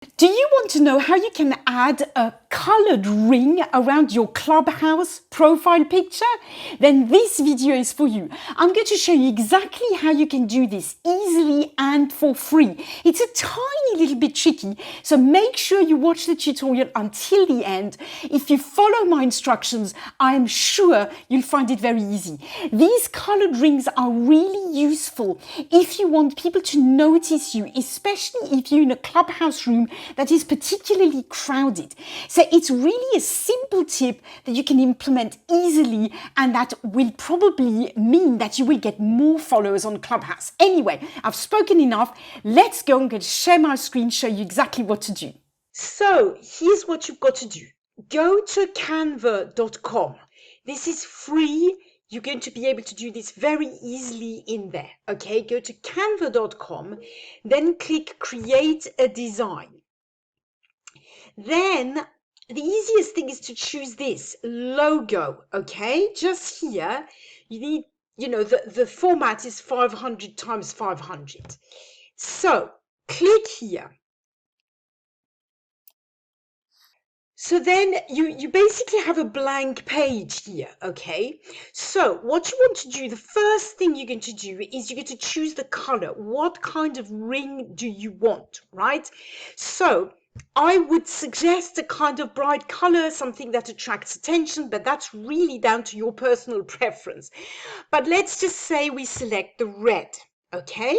Do you want to know how you can add a colored ring around your Clubhouse profile picture? Then this video is for you. I'm going to show you exactly how you can do this easily and for free. It's a tiny little bit tricky, so make sure you watch the tutorial until the end. If you follow my instructions, I am sure you'll find it very easy. These colored rings are really useful if you want people to notice you, especially if you're in a Clubhouse room that is particularly crowded. So it's really a simple tip that you can implement easily, and that will probably mean that you will get more followers on Clubhouse. Anyway, I've spoken enough. Let's go. I'm going to share my screen, show you exactly what to do. So here's what you've got to do. Go to canva.com. This is free. You're going to be able to do this very easily in there. Okay, go to canva.com, then click create a design. Then the easiest thing is to choose this logo. Okay, just here you need, the format is 500 times 500. So click here. So then you basically have a blank page here, okay? So what you want to do, the first thing you're going to do is you're going to choose the color. What kind of ring do you want, right? So I would suggest a kind of bright color, something that attracts attention, but that's really down to your personal preference. But let's just say we select the red, okay?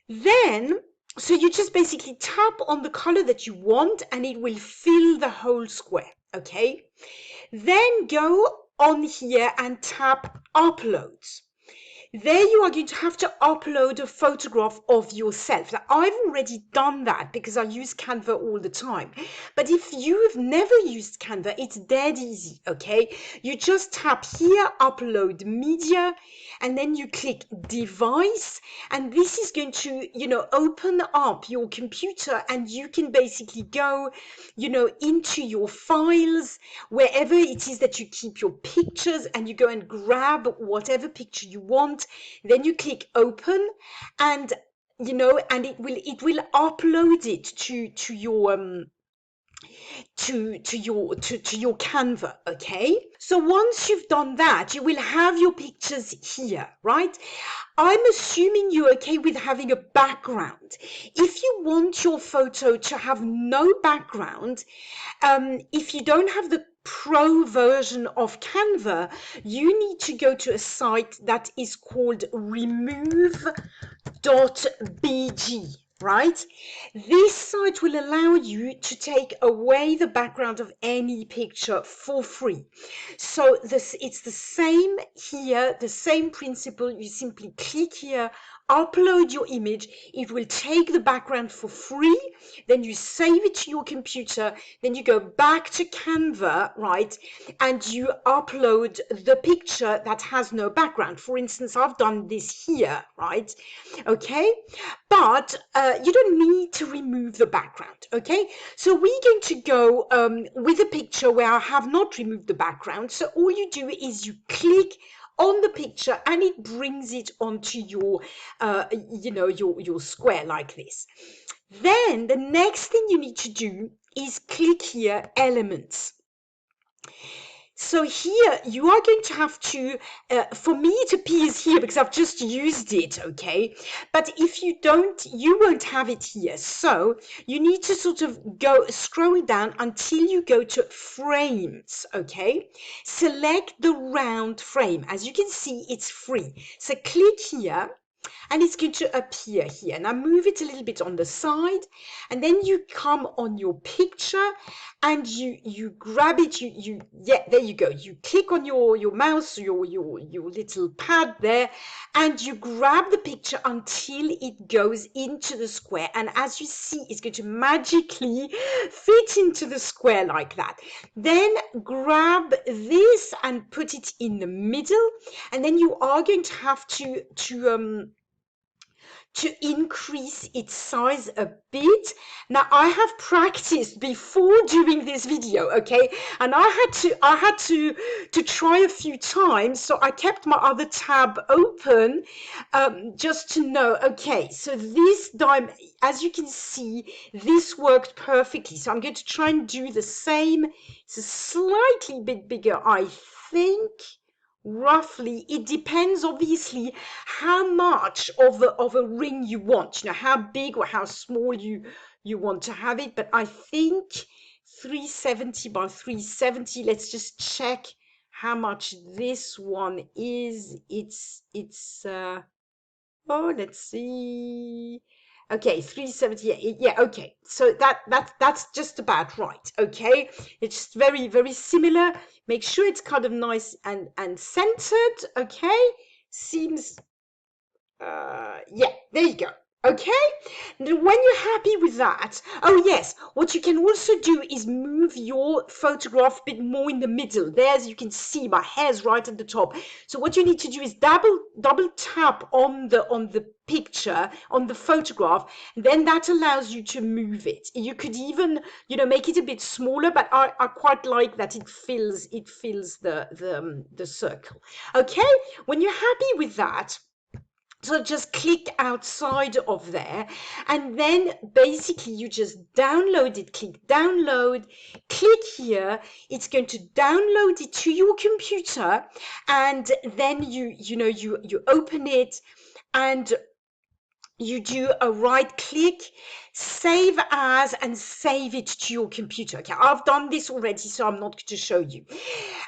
Then, so you just basically tap on the color that you want and it will fill the whole square, okay? Then go on here and tap upload. There you are going to have to upload a photograph of yourself. Now, I've already done that because I use Canva all the time. But if you've never used Canva, it's dead easy, okay? You just tap here, upload media, and then you click device, and this is going to, open up your computer, and you can basically go, into your files, wherever it is that you keep your pictures, and you go and grab whatever picture you want. Then you click open, and and it will upload it to your to your Canva, okay? So once you've done that, you will have your pictures here, right? I'm assuming you're okay with having a background. If you want your photo to have no background, if you don't have the pro version of Canva, you need to go to a site that is called remove.bg. Right? This site will allow you to take away the background of any picture for free. So it's the same here, the same principle. You simply click here, upload your image. It will take the background for free. Then you save it to your computer. Then you go back to Canva, right? And you upload the picture that has no background. For instance, I've done this here, right? Okay, but you don't need to remove the background, okay? So we're going to go with a picture where I have not removed the background. So all you do is you click on the picture and it brings it onto your, your square like this. Then the next thing you need to do is click here, elements. So here you are going to have to, for me it appears here because I've just used it, okay? But if you don't, you won't have it here. So you need to sort of scroll down until you go to frames, okay? Select the round frame. As you can see, it's free. So click here. And it's going to appear here. Now move it a little bit on the side, and then you come on your picture and you grab it. Yeah, there you go. You click on your mouse, your little pad there, and you grab the picture until it goes into the square. And as you see, it's going to magically fit into the square like that. Then grab this and put it in the middle, and then you are going to have to to increase its size a bit. Now I have practiced before doing this video, okay, and I had to try a few times, so I kept my other tab open just to know. Okay, so this diamond, as you can see, this worked perfectly, so I'm going to try and do the same. It's a slightly bit bigger, I think. Roughly, it depends obviously how much of a ring you want, you know, how big or how small you want to have it. But I think 370 by 370, let's just check how much this one is. It's oh, let's see. Okay, 370. Yeah, okay. So that's just about right. Okay, it's just very similar. Make sure it's kind of nice and centered. Okay, seems yeah, there you go. Okay, now when you're happy with that, oh yes, what you can also do is move your photograph a bit more in the middle. There, as you can see, my hair's right at the top. So what you need to do is double tap on the picture, on the photograph, and then that allows you to move it. You could even, you know, make it a bit smaller, but I quite like that it fills the circle. Okay, when you're happy with that, so just click outside of there, and then basically you just download it. Click download, click here. It's going to download it to your computer, and then you open it, and you do a right click, save as, and save it to your computer. Okay, I've done this already, so I'm not going to show you.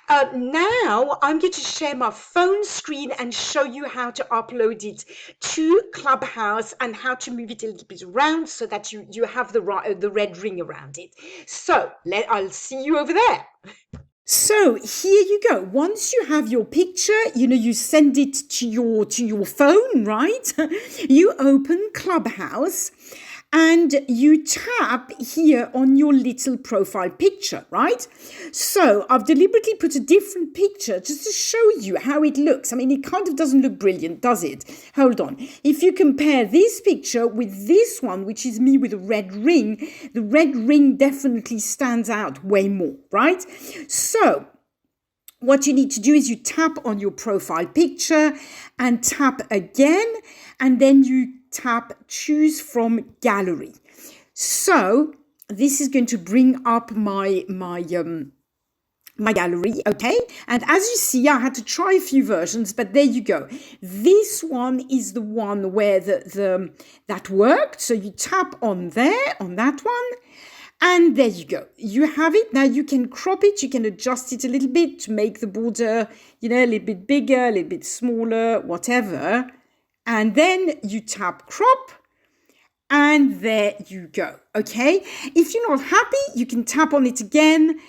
Now I'm going to share my phone screen and show you how to upload it to Clubhouse and how to move it a little bit around so that you have the red ring around it. So I'll see you over there. So here you go. Once you have your picture, you send it to your phone, right? You open Clubhouse and you tap here on your little profile picture, right? So I've deliberately put a different picture just to show you how it looks. I mean, it kind of doesn't look brilliant, does it? Hold on. If you compare this picture with this one, which is me with a red ring, the red ring definitely stands out way more, right? So what you need to do is you tap on your profile picture and tap again, and then you tap choose from gallery. So this is going to bring up my gallery, okay? And as you see, I had to try a few versions, but there you go. This one is the one where that worked. So you tap on there, on that one, and there you go. You have it. Now you can crop it. You can adjust it a little bit to make the border, a little bit bigger, a little bit smaller, whatever. And then you tap crop, and there you go. Okay. If you're not happy, you can tap on it again.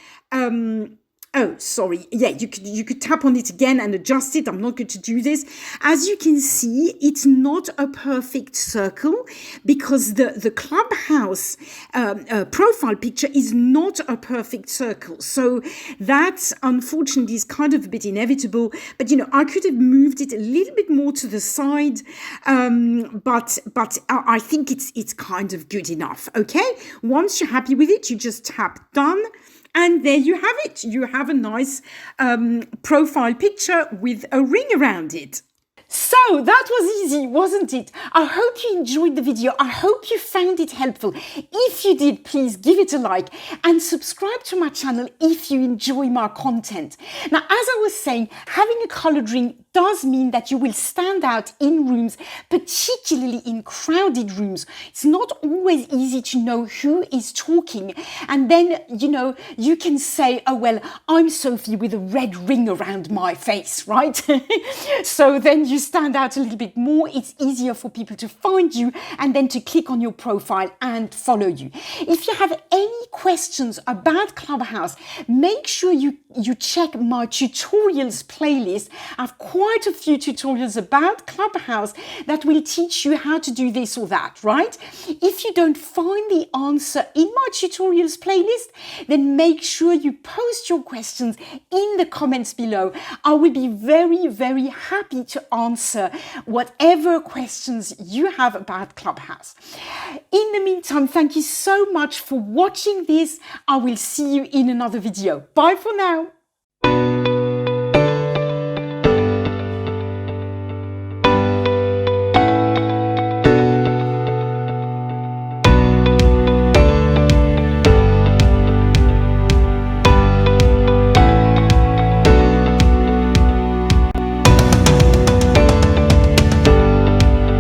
Oh, sorry. Yeah, you could tap on it again and adjust it. I'm not going to do this. As you can see, it's not a perfect circle because the Clubhouse profile picture is not a perfect circle. So that, unfortunately, is kind of a bit inevitable. But, I could have moved it a little bit more to the side. But I think it's kind of good enough. Okay. Once you're happy with it, you just tap done. And there you have it. You have a nice profile picture with a ring around it. So that was easy, wasn't it? I hope you enjoyed the video. I hope you found it helpful. If you did, please give it a like and subscribe to my channel if you enjoy my content. Now, as I was saying, having a colored ring does mean that you will stand out in rooms, particularly in crowded rooms. It's not always easy to know who is talking. And then, you can say, oh, well, I'm Sophie with a red ring around my face, right? So then you stand out a little bit more. It's easier for people to find you and then to click on your profile and follow you. If you have any questions about Clubhouse, make sure you check my tutorials playlist. I've quite a few tutorials about Clubhouse that will teach you how to do this or that, right? If you don't find the answer in my tutorials playlist, then make sure you post your questions in the comments below. I will be very, very happy to answer answer whatever questions you have about Clubhouse. In the meantime, thank you so much for watching this. I will see you in another video. Bye for now.